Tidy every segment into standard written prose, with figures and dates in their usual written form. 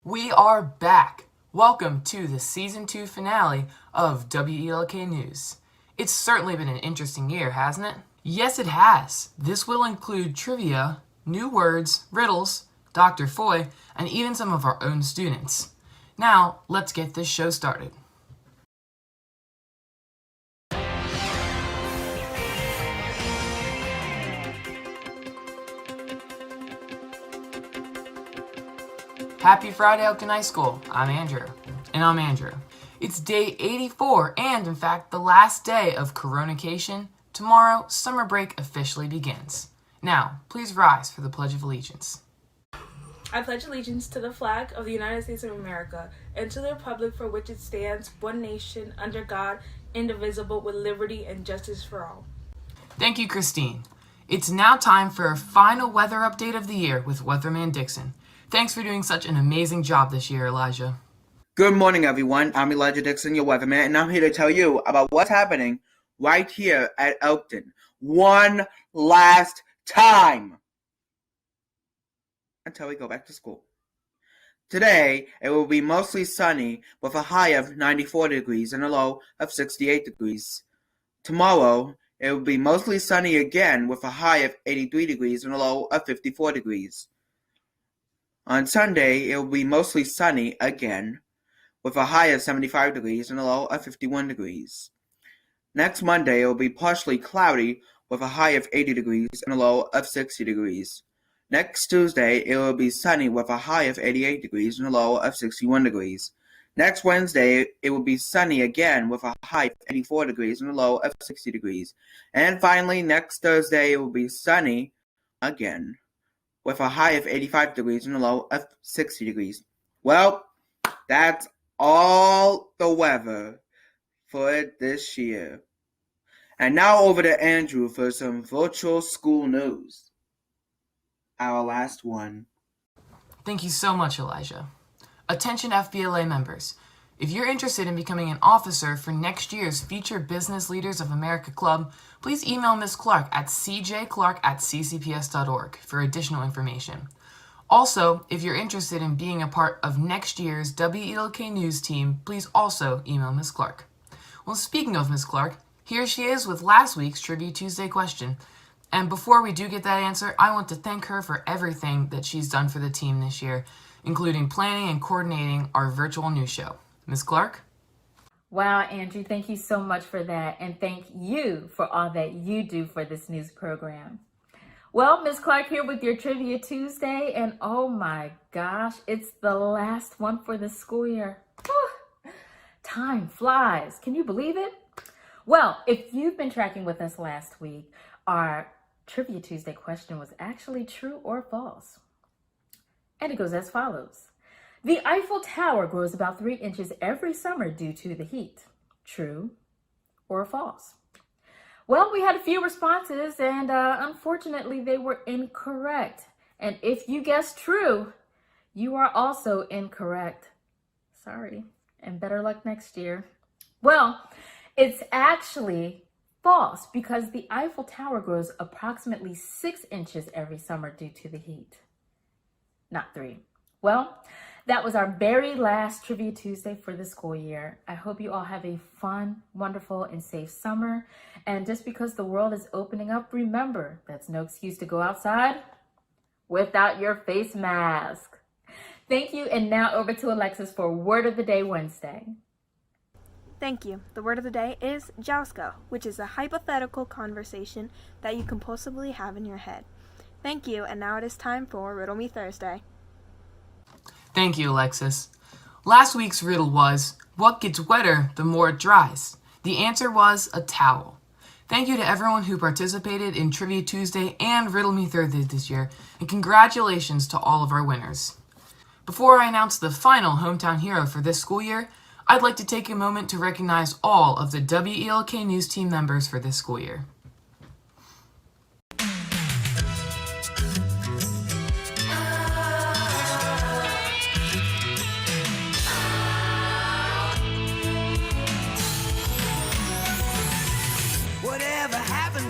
We are back. Welcome to the Season 2 finale of W.E.L.K. News. It's certainly been an interesting year, hasn't it? Yes, it has. This will include trivia, new words, riddles, Dr. Foye, and even some of our own students. Now, let's get this show started. Happy Friday, Elkton High School. I'm Andrew. And I'm Andrew. It's day 84 and, in fact, the last day of Coronication. Tomorrow, summer break officially begins. Now, please rise for the Pledge of Allegiance. I pledge allegiance to the flag of the United States of America and to the republic for which it stands, one nation, under God, indivisible, with liberty and justice for all. Thank you, Kristine. It's now time for our final weather update of the year with Weatherman Dixon. Thanks for doing such an amazing job this year, Elijah. Good morning, everyone. I'm Elijah Dixon, your weatherman, and I'm here to tell you about what's happening right here at Elkton. One last time until we go back to school. Today, it will be mostly sunny with a high of 94 degrees and a low of 68 degrees. Tomorrow, it will be mostly sunny again with a high of 83 degrees and a low of 54 degrees. On Sunday, it will be mostly sunny again, with a high of 75 degrees and a low of 51 degrees. Next Monday, it will be partially cloudy, with a high of 80 degrees and a low of 60 degrees. Next Tuesday, it will be sunny, with a high of 88 degrees and a low of 61 degrees. Next Wednesday, it will be sunny again, with a high of 84 degrees and a low of 60 degrees. And finally, next Thursday, it will be sunny again, with a high of 85 degrees and a low of 60 degrees. Well, that's all the weather for this year. And now over to Andrew for some virtual school news. Our last one. Thank you so much, Elijah. Attention FBLA members. If you're interested in becoming an officer for next year's Future Business Leaders of America Club, please email Ms. Clark at cjclark@ccps.org for additional information. Also, if you're interested in being a part of next year's W.E.L.K. News team, please also email Ms. Clark. Well, speaking of Ms. Clark, here she is with last week's Trivia Tuesday question. And before we do get that answer, I want to thank her for everything that she's done for the team this year, including planning and coordinating our virtual news show. Ms. Clark? Wow, Andrew, thank you so much for that. And thank you for all that you do for this news program. Well, Ms. Clark here with your Trivia Tuesday. And oh my gosh, it's the last one for the school year. Whew. Time flies. Can you believe it? Well, if you've been tracking with us last week, our Trivia Tuesday question was actually true or false. And it goes as follows. The Eiffel Tower grows about 3 inches every summer due to the heat. True or false? Well, we had a few responses, and unfortunately, they were incorrect. And if you guessed true, you are also incorrect. Sorry, and better luck next year. Well, it's actually false because the Eiffel Tower grows approximately 6 inches every summer due to the heat. Not 3. Well, that was our very last Trivia Tuesday for the school year. I hope you all have a fun, wonderful, and safe summer. And just because the world is opening up, remember, that's no excuse to go outside without your face mask. Thank you, and now over to Alexis for Word of the Day Wednesday. Thank you. The word of the day is jouska, which is a hypothetical conversation that you compulsively have in your head. Thank you, and now it is time for Riddle Me Thursday. Thank you, Alexis. Last week's riddle was, what gets wetter the more it dries? The answer was a towel. Thank you to everyone who participated in Trivia Tuesday and Riddle Me Thursday this year, and congratulations to all of our winners. Before I announce the final hometown hero for this school year, I'd like to take a moment to recognize all of the W.E.L.K. News team members for this school year.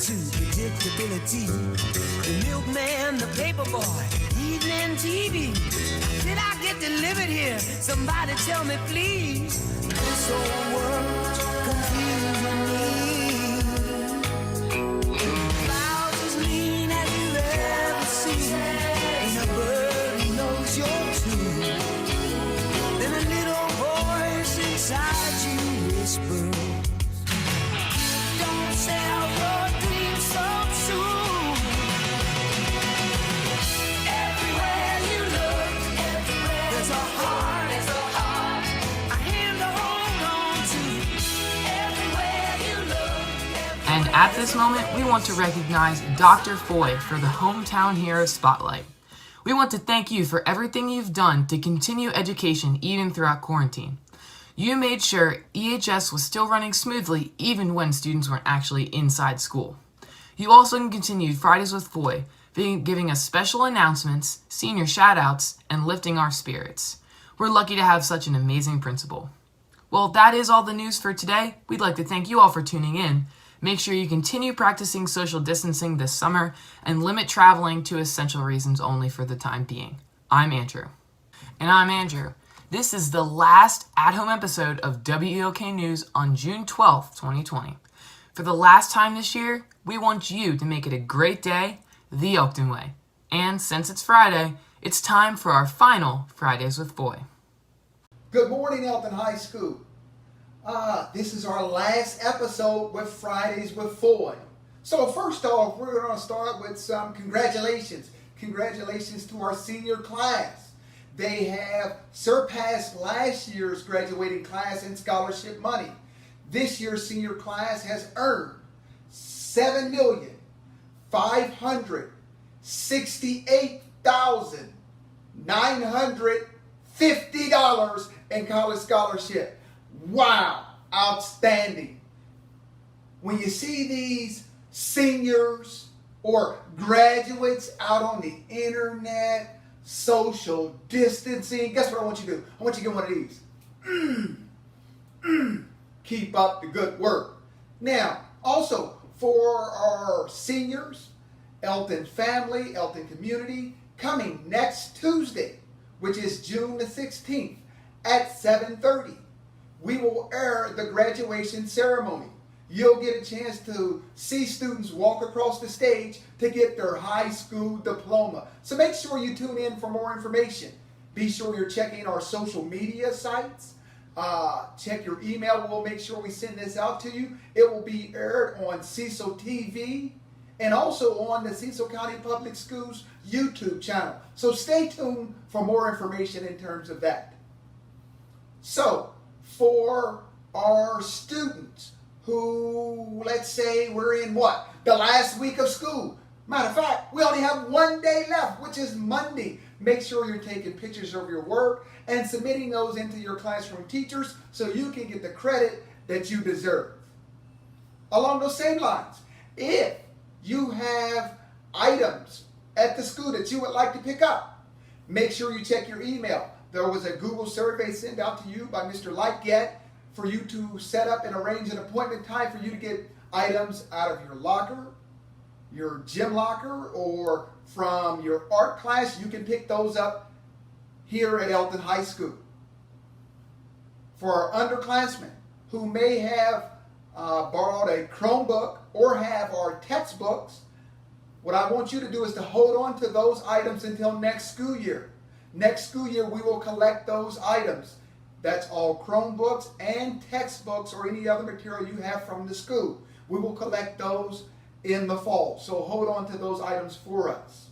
To predictability, the milkman, the paper boy, evening TV. Did I get delivered here? Somebody tell me, please. This whole world's confusing me. Clouds as mean as you've ever seen. Ain't a bird who knows you're true. Then a little voice inside you whispers, don't sell your dreams so soon. Everywhere you look, there's a heart, a hand to hold on to. Everywhere you look. And at this moment, we want to recognize Dr. Foye for the Hometown Hero Spotlight. We want to thank you for everything you've done to continue education even throughout quarantine. You made sure EHS was still running smoothly even when students weren't actually inside school. You also continued Fridays with Foye, giving us special announcements, senior shout-outs, and lifting our spirits. We're lucky to have such an amazing principal. Well, that is all the news for today. We'd like to thank you all for tuning in. Make sure you continue practicing social distancing this summer and limit traveling to essential reasons only for the time being. I'm Andrew. And I'm Andrew. This is the last at-home episode of W.E.L.K. News on June 12th, 2020. For the last time this year, we want you to make it a great day, the Elkton way. And since it's Friday, it's time for our final Fridays with Foye. Good morning, Elkton High School. This is our last episode with Fridays with Foye. So first off, we're going to start with some congratulations. Congratulations to our senior class. They have surpassed last year's graduating class in scholarship money. This year's senior class has earned $7,568,950 in college scholarship. Wow, outstanding. When you see these seniors or graduates out on the internet, social distancing, guess what I want you to do? I want you to get one of these. Keep up the good work. Now, also for our seniors, Elkton family, Elkton community, coming next Tuesday, which is June the 16th at 7:30. We will air the graduation ceremony. You'll get a chance to see students walk across the stage to get their high school diploma. So make sure you tune in for more information. Be sure you're checking our social media sites. Check your email. We'll make sure we send this out to you. It will be aired on Cecil TV and also on the Cecil County Public Schools YouTube channel. So stay tuned for more information in terms of that. So, for our students who, let's say we're in the last week of school. Matter of fact, we only have one day left, which is Monday. Make sure you're taking pictures of your work and submitting those into your classroom teachers so you can get the credit that you deserve. Along those same lines, if you have items at the school that you would like to pick up, make sure you check your email. There was a Google survey sent out to you by Mr. Like for you to set up and arrange an appointment time for you to get items out of your locker, your gym locker, or from your art class. You can pick those up here at Elkton High School. For our underclassmen who may have borrowed a Chromebook or have our textbooks, what I want you to do is to hold on to those items until next school year. Next school year, we will collect those items. That's all Chromebooks and textbooks or any other material you have from the school. We will collect those in the fall. So hold on to those items for us.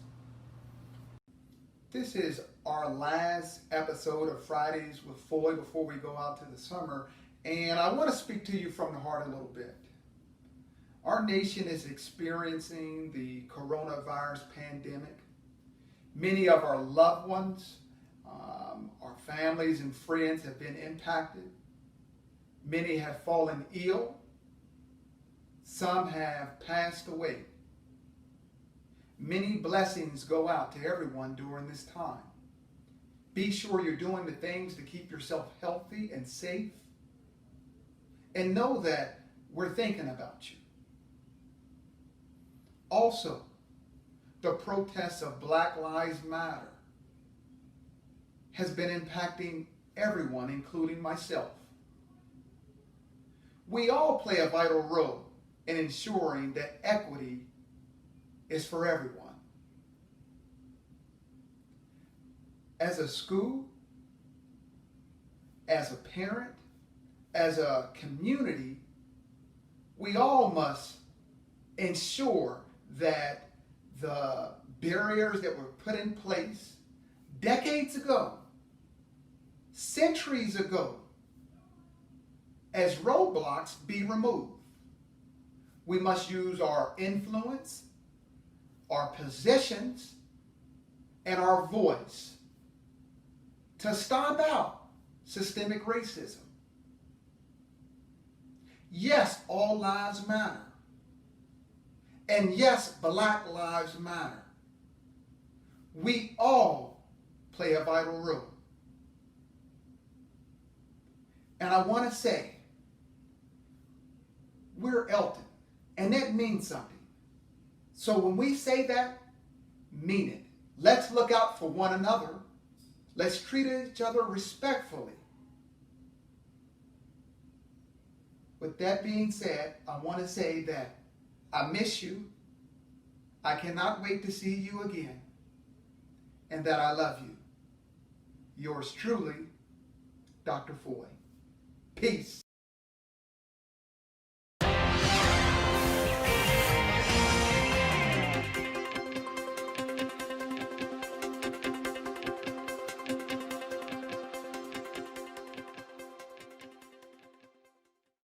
This is our last episode of Fridays with Foye before we go out to the summer. And I want to speak to you from the heart a little bit. Our nation is experiencing the coronavirus pandemic. Many of our loved ones, our families and friends have been impacted. Many have fallen ill. Some have passed away. Many blessings go out to everyone during this time. Be sure you're doing the things to keep yourself healthy and safe. And know that we're thinking about you. Also, the protests of Black Lives Matter has been impacting everyone, including myself. We all play a vital role in ensuring that equity is for everyone. As a school, as a parent, as a community, we all must ensure that the barriers that were put in place decades ago, centuries ago, as roadblocks be removed. We must use our influence, our positions, and our voice to stomp out systemic racism. Yes, all lives matter. And yes, Black lives matter. We all play a vital role. And I want to say, we're Elkton, and that means something. So when we say that, mean it. Let's look out for one another. Let's treat each other respectfully. With that being said, I want to say that I miss you. I cannot wait to see you again. And that I love you. Yours truly, Dr. Foye. Peace.